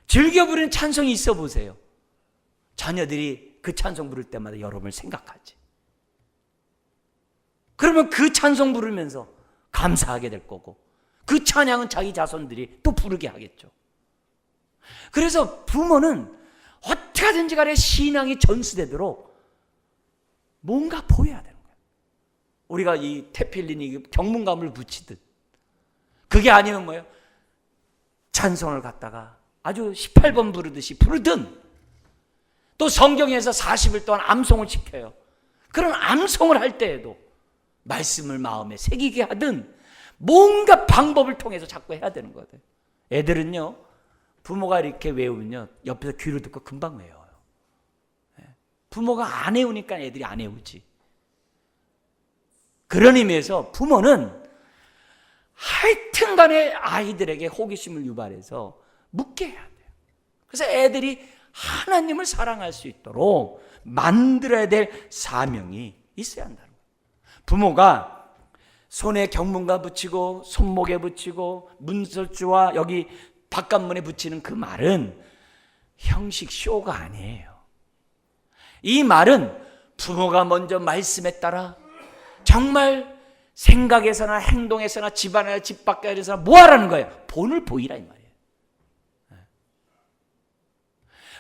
즐겨 부르는 찬송이 있어 보세요. 자녀들이 그 찬송 부를 때마다 여러분을 생각하지. 그러면 그 찬송 부르면서 감사하게 될 거고 그 찬양은 자기 자손들이 또 부르게 하겠죠. 그래서 부모는 어떻게 하든지 간에 신앙이 전수되도록 뭔가 보여야 되는 거예요. 우리가 이 테필린이 경문감을 붙이듯 그게 아니면 뭐예요? 찬송을 갖다가 아주 18번 부르듯이 부르든 또 성경에서 40일 동안 암송을 시켜요. 그런 암송을 할 때에도 말씀을 마음에 새기게 하든 뭔가 방법을 통해서 자꾸 해야 되는 거거든요. 애들은요, 부모가 이렇게 외우면요, 옆에서 귀를 듣고 금방 외워요. 부모가 안 외우니까 애들이 안 외우지. 그런 의미에서 부모는 하여튼 간에 아이들에게 호기심을 유발해서 묻게 해야 돼요. 그래서 애들이 하나님을 사랑할 수 있도록 만들어야 될 사명이 있어야 한다는 거예요. 부모가 손에 경문가 붙이고 손목에 붙이고 문설주와 여기 바깥문에 붙이는 그 말은 형식 쇼가 아니에요. 이 말은 부모가 먼저 말씀에 따라 정말 생각에서나 행동에서나 집안에나 집 밖에서나 뭐 하라는 거예요? 본을 보이라 이 말이에요.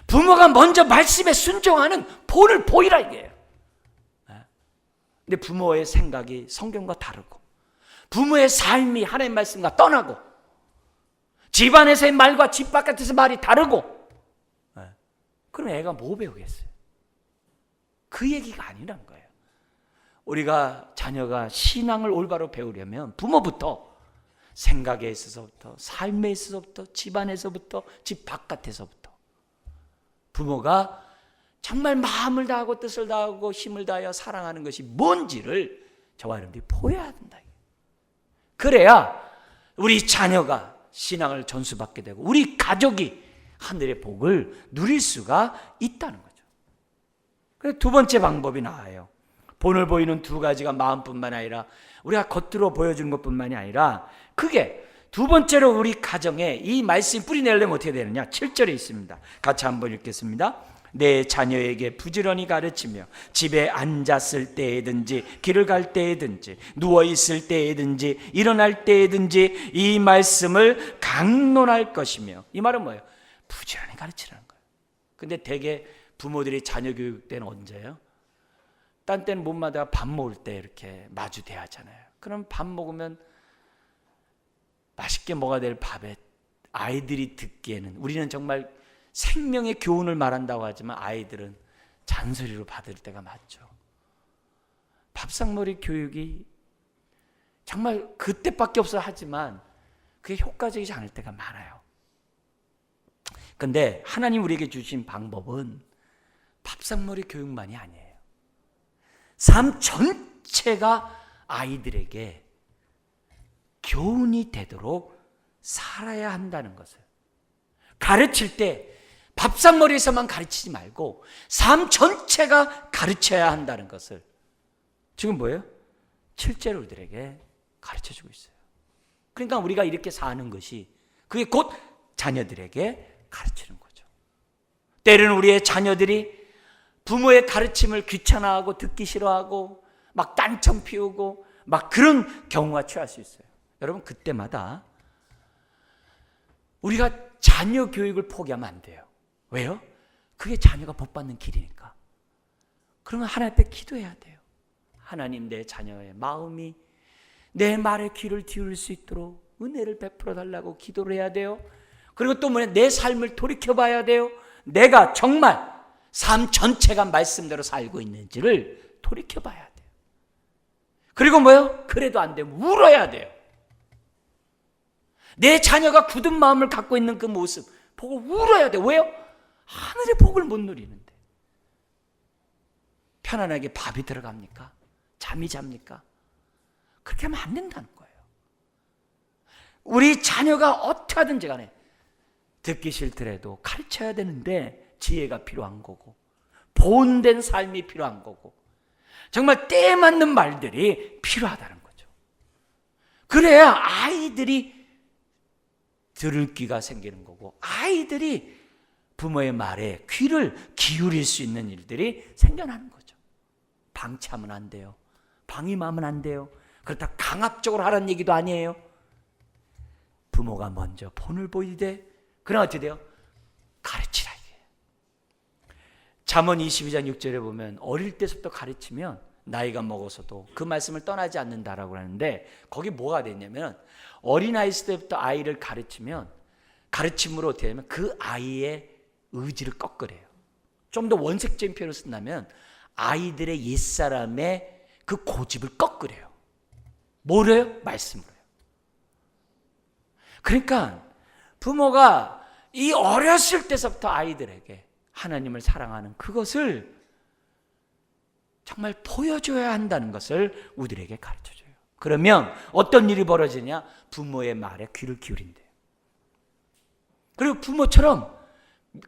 부모가 먼저 말씀에 순종하는 본을 보이라 이게요. 근데 부모의 생각이 성경과 다르고 부모의 삶이 하나님 말씀과 떠나고 집안에서의 말과 집 바깥에서 말이 다르고 그럼 애가 뭐 배우겠어요? 그 얘기가 아니란 거예요. 우리가 자녀가 신앙을 올바로 배우려면 부모부터 생각에 있어서부터 삶에 있어서부터 집안에서부터 집 바깥에서부터 부모가 정말 마음을 다하고 뜻을 다하고 힘을 다하여 사랑하는 것이 뭔지를 저와 여러분들이 보여야 된다. 그래야 우리 자녀가 신앙을 전수받게 되고 우리 가족이 하늘의 복을 누릴 수가 있다는 거죠. 그래서 두 번째 방법이 나와요. 본을 보이는 두 가지가 마음뿐만 아니라 우리가 겉으로 보여주는 것뿐만이 아니라 그게 두 번째로 우리 가정에 이 말씀이 뿌리 내려면 어떻게 되느냐? 7절에 있습니다. 같이 한번 읽겠습니다. 내 자녀에게 부지런히 가르치며 집에 앉았을 때에든지 길을 갈 때에든지 누워있을 때에든지 일어날 때에든지 이 말씀을 강론할 것이며 이 말은 뭐예요? 부지런히 가르치라는 거예요. 근데 대개 부모들이 자녀 교육 때는 언제예요? 딴 때는 몸마다 밥 먹을 때 이렇게 마주 대하잖아요. 그럼 밥 먹으면 맛있게 먹어야 될 밥에 아이들이 듣기에는 우리는 정말 생명의 교훈을 말한다고 하지만 아이들은 잔소리로 받을 때가 많죠. 밥상머리 교육이 정말 그때밖에 없어 하지만 그게 효과적이지 않을 때가 많아요. 그런데 하나님 우리에게 주신 방법은 밥상머리 교육만이 아니에요. 삶 전체가 아이들에게 교훈이 되도록 살아야 한다는 것을 가르칠 때 밥상머리에서만 가르치지 말고 삶 전체가 가르쳐야 한다는 것을 지금 뭐예요? 7절을 우리들에게 가르쳐주고 있어요. 그러니까 우리가 이렇게 사는 것이 그게 곧 자녀들에게 가르치는 거죠. 때로는 우리의 자녀들이 부모의 가르침을 귀찮아하고 듣기 싫어하고 막 딴청 피우고 막 그런 경우가 취할 수 있어요. 여러분 그때마다 우리가 자녀 교육을 포기하면 안 돼요. 왜요? 그게 자녀가 복받는 길이니까. 그러면 하나님 앞에 기도해야 돼요. 하나님 내 자녀의 마음이 내 말에 귀를 기울일 수 있도록 은혜를 베풀어 달라고 기도를 해야 돼요. 그리고 또 뭐냐? 내 삶을 돌이켜봐야 돼요. 내가 정말 삶 전체가 말씀대로 살고 있는지를 돌이켜봐야 돼요. 그리고 뭐요? 그래도 안 되면 울어야 돼요. 내 자녀가 굳은 마음을 갖고 있는 그 모습 보고 울어야 돼요. 왜요? 하늘의 복을 못 누리는데. 편안하게 밥이 들어갑니까? 잠이 잡니까? 그렇게 하면 안 된다는 거예요. 우리 자녀가 어떻게 하든지 간에 듣기 싫더라도 가르쳐야 되는데 지혜가 필요한 거고 보온된 삶이 필요한 거고 정말 때에 맞는 말들이 필요하다는 거죠. 그래야 아이들이 들을 귀가 생기는 거고 아이들이 부모의 말에 귀를 기울일 수 있는 일들이 생겨나는 거죠. 방치하면 안 돼요. 방임하면 안 돼요. 그렇다고 강압적으로 하라는 얘기도 아니에요. 부모가 먼저 본을 보이되 그러나 어떻게 돼요? 가르치라 이게. 잠언 22장 6절에 보면 어릴 때부터 가르치면 나이가 먹어서도 그 말씀을 떠나지 않는다라고 하는데 거기 뭐가 되냐면 어린아이 때부터 아이를 가르치면 가르침으로 어떻게 하냐면 그 아이의 의지를 꺾으래요. 좀 더 원색적인 표현을 쓴다면 아이들의 옛사람의 그 고집을 꺾으래요. 뭐래요? 말씀으로요. 그러니까 부모가 이 어렸을 때서부터 아이들에게 하나님을 사랑하는 그것을 정말 보여줘야 한다는 것을 우리에게 가르쳐줘요. 그러면 어떤 일이 벌어지냐? 부모의 말에 귀를 기울인대요. 그리고 부모처럼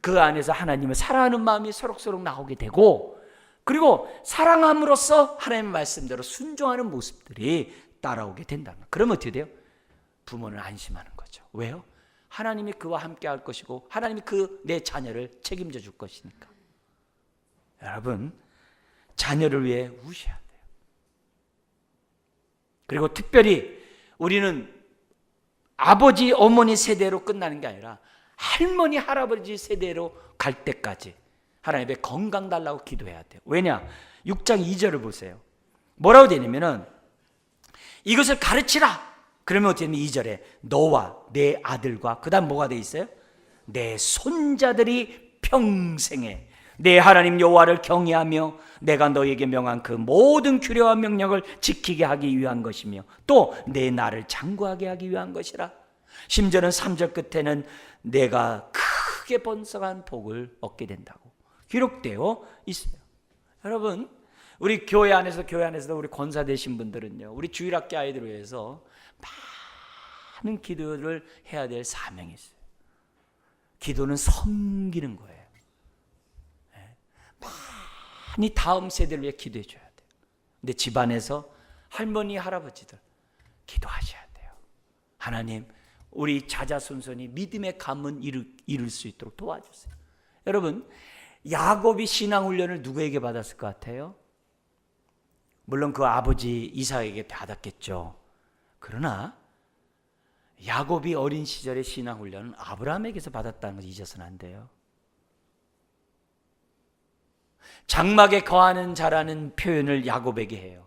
그 안에서 하나님을 사랑하는 마음이 소록소록 나오게 되고, 그리고 사랑함으로써 하나님의 말씀대로 순종하는 모습들이 따라오게 된다는 거예요. 그러면 어떻게 돼요? 부모는 안심하는 거죠. 왜요? 하나님이 그와 함께 할 것이고 하나님이 그 내 자녀를 책임져 줄 것이니까. 여러분, 자녀를 위해 우셔야 돼요. 그리고 특별히 우리는 아버지, 어머니 세대로 끝나는 게 아니라 할머니, 할아버지 세대로 갈 때까지 하나님의 건강 달라고 기도해야 돼요. 왜냐? 6장 2절을 보세요. 뭐라고 되냐면은 이것을 가르치라. 그러면 어떻게 되냐면 2절에 너와 내 아들과 그 다음 뭐가 돼 있어요? 내 손자들이 평생에 내 하나님 여호와를 경외하며 내가 너에게 명한 그 모든 규례와 명령을 지키게 하기 위한 것이며 또 내 나를 장구하게 하기 위한 것이라. 심지어는 3절 끝에는 내가 크게 번성한 복을 얻게 된다고 기록되어 있어요. 여러분, 우리 교회 안에서도 우리 권사 되신 분들은요, 우리 주일학교 아이들을 위해서 많은 기도를 해야 될 사명이 있어요. 기도는 섬기는 거예요. 많이 다음 세대를 위해 기도해 줘야 돼요. 근데 집안에서 할머니, 할아버지들 기도하셔야 돼요. 하나님, 우리 자자손손이 믿음의 가문 이룰 수 있도록 도와주세요. 여러분, 야곱이 신앙훈련을 누구에게 받았을 것 같아요? 물론 그 아버지 이삭에게 받았겠죠. 그러나 야곱이 어린 시절의 신앙훈련은 아브라함에게서 받았다는 걸 잊어서는 안 돼요. 장막에 거하는 자라는 표현을 야곱에게 해요.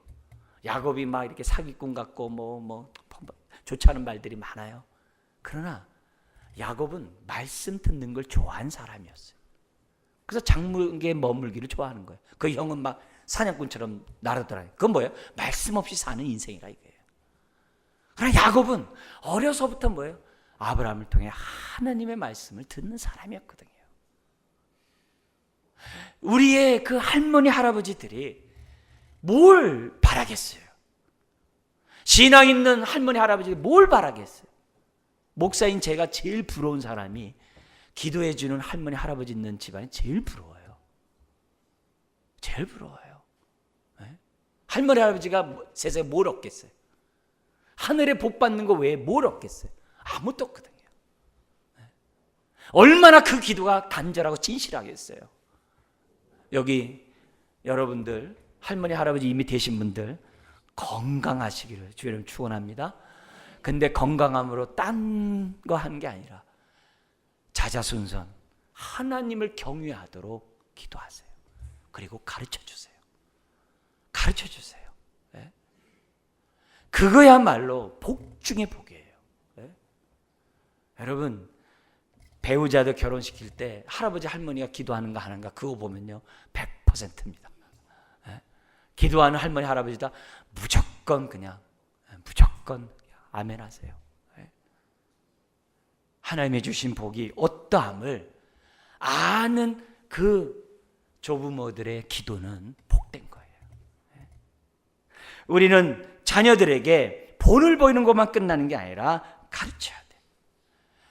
야곱이 막 이렇게 사기꾼 같고 좋지 않은 말들이 많아요. 그러나 야곱은 말씀 듣는 걸 좋아하는 사람이었어요. 그래서 장막에 머물기를 좋아하는 거예요. 그 형은 막 사냥꾼처럼 날아들어요. 그건 뭐예요? 말씀 없이 사는 인생이라 이거예요. 그러나 야곱은 어려서부터 뭐예요? 아브라함을 통해 하나님의 말씀을 듣는 사람이었거든요. 우리의 그 할머니, 할아버지들이 뭘 바라겠어요? 신앙 있는 할머니, 할아버지들이 뭘 바라겠어요? 목사인 제가 제일 부러운 사람이 기도해 주는 할머니, 할아버지 있는 집안이 제일 부러워요. 제일 부러워요. 네? 할머니, 할아버지가 세상에 뭘 얻겠어요? 하늘에 복 받는 거 외에 뭘 얻겠어요? 아무것도 없거든요. 네? 얼마나 그 기도가 간절하고 진실하겠어요. 여기 여러분들 할머니, 할아버지 이미 되신 분들 건강하시기를 주님 축원합니다. 근데 건강함으로 딴 거 하는 게 아니라 자자손손 하나님을 경외하도록 기도하세요. 그리고 가르쳐주세요. 가르쳐주세요. 네? 그거야말로 복 중에 복이에요. 네? 여러분, 배우자들 결혼시킬 때 할아버지 할머니가 기도하는 거 하는가 그거 보면요 100%입니다. 네? 기도하는 할머니 할아버지다 무조건 아멘 하세요. 네? 하나님의 주신 복이 어떠함을 아는 그 조부모들의 기도는 복된 거예요. 네? 우리는 자녀들에게 본을 보이는 것만 끝나는 게 아니라 가르쳐야 돼요.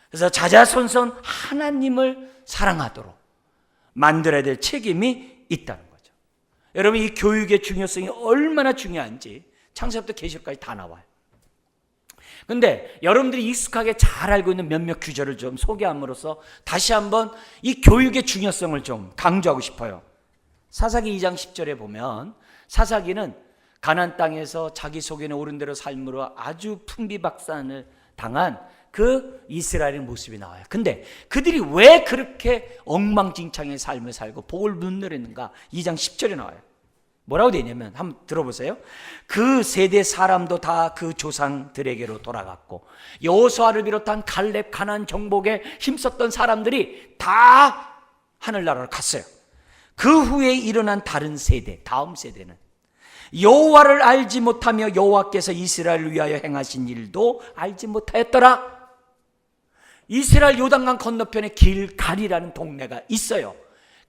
그래서 자자손손 하나님을 사랑하도록 만들어야 될 책임이 있다는 거죠. 여러분, 이 교육의 중요성이 얼마나 중요한지 창세부터 계시록까지 다 나와요. 그런데 여러분들이 익숙하게 잘 알고 있는 몇몇 규절을 좀 소개함으로써 다시 한번 이 교육의 중요성을 좀 강조하고 싶어요. 사사기 2장 10절에 보면 사사기는 가나안 땅에서 자기 속에는 옳은 대로 삶으로 아주 풍비박산을 당한 그 이스라엘의 모습이 나와요. 근데 그들이 왜 그렇게 엉망진창의 삶을 살고 복을 못 누렸는가? 2장 10절에 나와요. 뭐라고 되냐면 한번 들어보세요. 그 세대 사람도 다 그 조상들에게로 돌아갔고 여호수아를 비롯한 갈렙, 가나안 정복에 힘썼던 사람들이 다 하늘나라로 갔어요. 그 후에 일어난 다른 세대, 다음 세대는 여호와를 알지 못하며 여호와께서 이스라엘을 위하여 행하신 일도 알지 못하였더라. 이스라엘 요단강 건너편에 길갈이라는 동네가 있어요.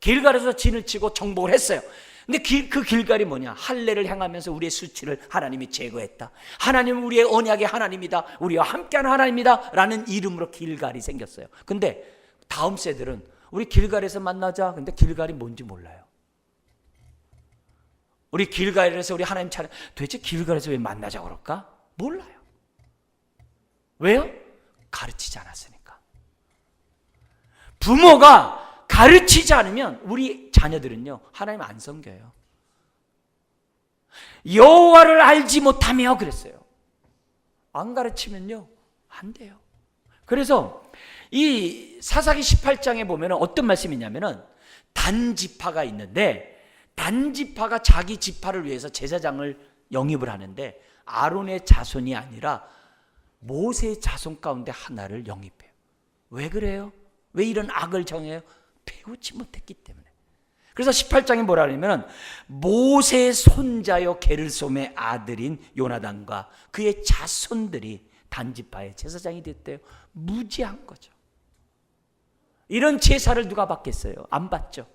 길갈에서 진을 치고 정복을 했어요. 근데 그 길갈이 뭐냐? 할례를 행하면서 우리의 수치를 하나님이 제거했다. 하나님은 우리의 언약의 하나님이다. 우리와 함께하는 하나님이다 라는 이름으로 길갈이 생겼어요. 근데 다음 세대들은 우리 길갈에서 만나자. 근데 길갈이 뭔지 몰라요. 우리 길갈에서 우리 하나님 차례, 도대체 길갈에서 왜 만나자고 그럴까? 몰라요. 왜요? 가르치지 않았으니까. 부모가 가르치지 않으면 우리 자녀들은요, 하나님 안 섬겨요. 여호와를 알지 못하며 그랬어요. 안 가르치면요, 안 돼요. 그래서 이 사사기 18장에 보면 어떤 말씀이 있냐면은 단지파가 있는데, 단지파가 자기 지파를 위해서 제사장을 영입을 하는데 아론의 자손이 아니라 모세의 자손 가운데 하나를 영입해요. 왜 그래요? 왜 이런 악을 정해요? 배우지 못했기 때문에. 그래서 18장에 뭐라 그러냐면 모세의 손자요 게르솜의 아들인 요나단과 그의 자손들이 단지파의 제사장이 됐대요. 무지한 거죠. 이런 제사를 누가 받겠어요? 안 받죠.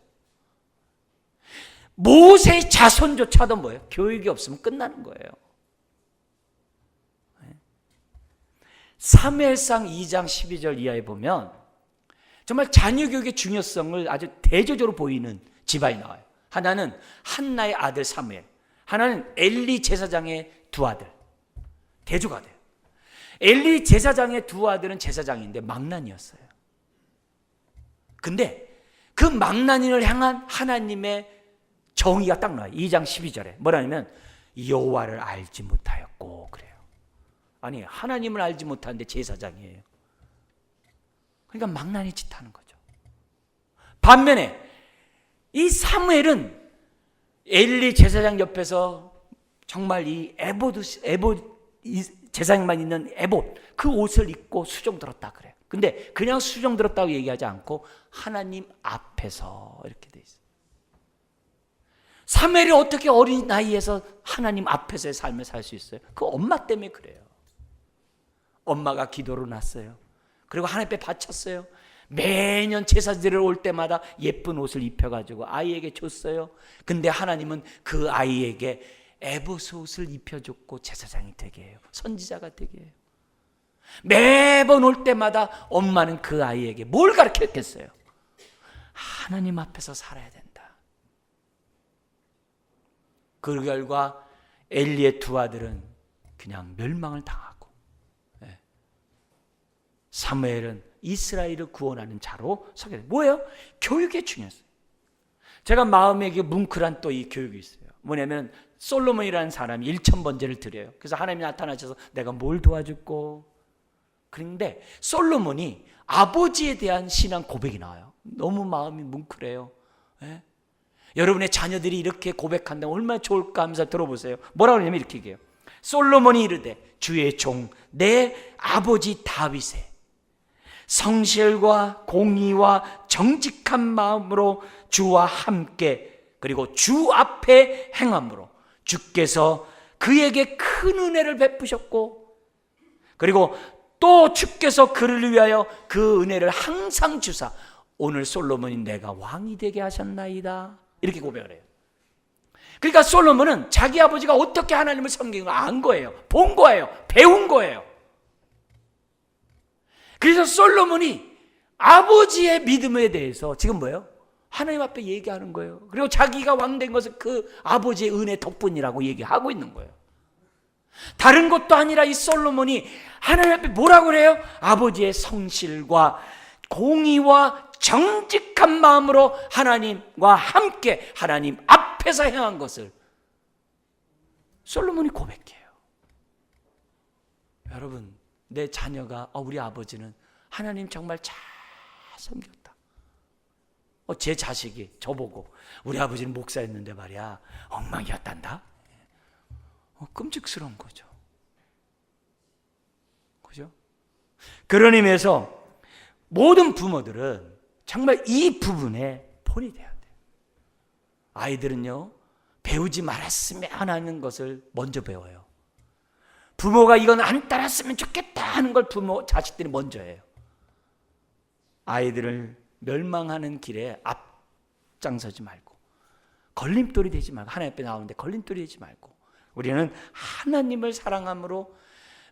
모세의 자손조차도 뭐예요? 교육이 없으면 끝나는 거예요. 사무엘상 2장 12절 이하에 보면 정말 자녀교육의 중요성을 아주 대조적으로 보이는 집안이 나와요. 하나는 한나의 아들 사무엘, 하나는 엘리 제사장의 두 아들. 대조가 돼요. 엘리 제사장의 두 아들은 제사장인데 망나니였어요. 근데 그 망나니를 향한 하나님의 정의가 딱 나와요. 2장 12절에 뭐라냐면 여호와를 알지 못하였고 그래요. 아니, 하나님을 알지 못하는데 제사장이에요. 그러니까 망나니 짓 하는 거죠. 반면에 이 사무엘은 엘리 제사장 옆에서 정말 이 제사장만 있는 에봇, 그 옷을 입고 수종 들었다 그래요. 근데 그냥 수종 들었다고 얘기하지 않고 하나님 앞에서 이렇게 돼 있어요. 사무엘이 어떻게 어린 나이에서 하나님 앞에서의 삶을 살 수 있어요? 그 엄마 때문에 그래요. 엄마가 기도를 났어요. 그리고 하나님 앞에 바쳤어요. 매년 제사 지내러 올 때마다 예쁜 옷을 입혀가지고 아이에게 줬어요. 근데 하나님은 그 아이에게 에봇 옷을 입혀줬고 제사장이 되게 해요. 선지자가 되게 해요. 매번 올 때마다 엄마는 그 아이에게 뭘 가르쳤겠어요? 하나님 앞에서 살아야 된다. 그 결과 엘리의 두 아들은 그냥 멸망을 당하고, 사무엘은 이스라엘을 구원하는 자로 서게 돼요. 뭐예요? 교육의 중요성. 제가 마음에 뭉클한 또 이 교육이 있어요. 뭐냐면 솔로몬이라는 사람이 1000번제를 드려요. 그래서 하나님이 나타나셔서 내가 뭘 도와줄고. 그런데 솔로몬이 아버지에 대한 신앙 고백이 나와요. 너무 마음이 뭉클해요. 여러분의 자녀들이 이렇게 고백한다면 얼마나 좋을까 하면서 들어보세요. 뭐라고 하냐면 이렇게 얘기해요. 솔로몬이 이르되 주의 종 내 아버지 다윗의 성실과 공의와 정직한 마음으로 주와 함께 그리고 주 앞에 행함으로 주께서 그에게 큰 은혜를 베푸셨고, 그리고 또 주께서 그를 위하여 그 은혜를 항상 주사 오늘 솔로몬이 내가 왕이 되게 하셨나이다. 이렇게 고백을 해요. 그러니까 솔로몬은 자기 아버지가 어떻게 하나님을 섬기는 걸 안 거예요. 본 거예요. 배운 거예요. 그래서 솔로몬이 아버지의 믿음에 대해서 지금 뭐예요? 하나님 앞에 얘기하는 거예요. 그리고 자기가 왕된 것은 그 아버지의 은혜 덕분이라고 얘기하고 있는 거예요. 다른 것도 아니라 이 솔로몬이 하나님 앞에 뭐라고 그래요? 아버지의 성실과 공의와 정직한 마음으로 하나님과 함께 하나님 앞에서 행한 것을 솔로몬이 고백해요. 여러분, 내 자녀가 우리 아버지는 하나님 정말 잘 섬겼다. 제 자식이 저보고 우리 아버지는 목사였는데 말이야 엉망이었단다. 끔찍스러운 거죠. 그죠? 그런 의미에서 모든 부모들은 정말 이 부분에 본이 돼야 돼요. 아이들은요, 배우지 말았으면 하는 것을 먼저 배워요. 부모가 이건 안 따랐으면 좋겠다 하는 걸 자식들이 먼저 해요. 아이들을 멸망하는 길에 앞장서지 말고, 걸림돌이 되지 말고, 하나님 앞에 나오는데 걸림돌이 되지 말고, 우리는 하나님을 사랑함으로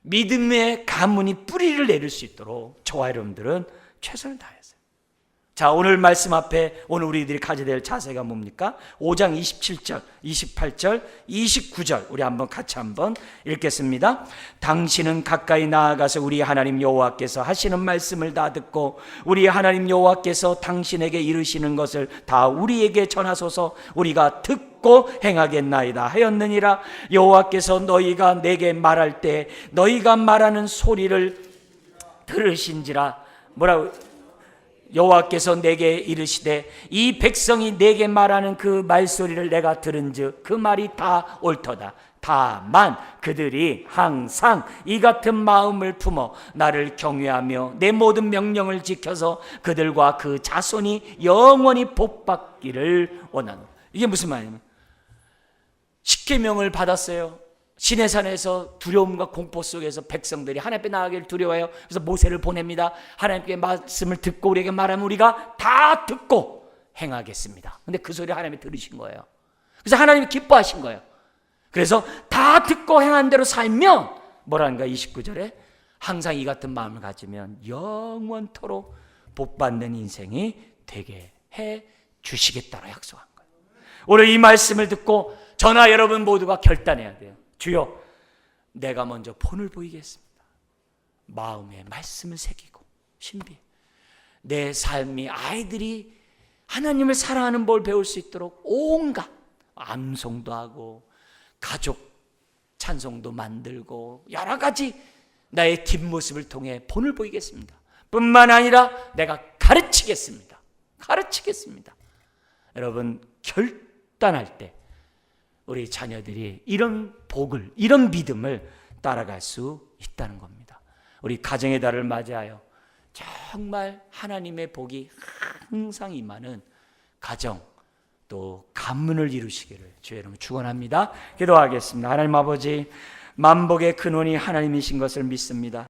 믿음의 가문이 뿌리를 내릴 수 있도록 저와 여러분들은 최선을 다했어요. 자, 오늘 말씀 앞에 오늘 우리들이 가져야 될 자세가 뭡니까? 5장 27절, 28절, 29절 우리 같이 한번 읽겠습니다. 당신은 가까이 나아가서 우리 하나님 여호와께서 하시는 말씀을 다 듣고 우리 하나님 여호와께서 당신에게 이르시는 것을 다 우리에게 전하소서. 우리가 듣고 행하겠나이다 하였느니라. 여호와께서 너희가 내게 말할 때 너희가 말하는 소리를 들으신지라. 뭐라고? 여호와께서 내게 이르시되 이 백성이 내게 말하는 그 말소리를 내가 들은즉 그 말이 다 옳도다. 다만 그들이 항상 이 같은 마음을 품어 나를 경외하며 내 모든 명령을 지켜서 그들과 그 자손이 영원히 복받기를 원하노라. 이게 무슨 말이냐면 십계명을 받았어요. 시내산에서 두려움과 공포 속에서 백성들이 하나님 앞에 나가기를 두려워해요. 그래서 모세를 보냅니다. 하나님께 말씀을 듣고 우리에게 말하면 우리가 다 듣고 행하겠습니다. 근데 그 소리 하나님이 들으신 거예요. 그래서 하나님이 기뻐하신 거예요. 그래서 다 듣고 행한 대로 살면 뭐라는가? 29절에 항상 이 같은 마음을 가지면 영원토록 복받는 인생이 되게 해 주시겠다고 약속한 거예요. 오늘 이 말씀을 듣고 저나 여러분 모두가 결단해야 돼요. 주여, 내가 먼저 본을 보이겠습니다. 마음에 말씀을 새기고 신비 내 삶이 아이들이 하나님을 사랑하는 법을 배울 수 있도록 온갖 암송도 하고 가족 찬송도 만들고 여러 가지 나의 뒷모습을 통해 본을 보이겠습니다. 뿐만 아니라 내가 가르치겠습니다. 여러분, 결단할 때 우리 자녀들이 이런 복을, 이런 믿음을 따라갈 수 있다는 겁니다. 우리 가정의 달을 맞이하여 정말 하나님의 복이 항상 임하는 가정, 또 가문을 이루시기를 주의 이름으로 축원합니다. 기도하겠습니다. 하나님 아버지, 만복의 근원이 하나님이신 것을 믿습니다.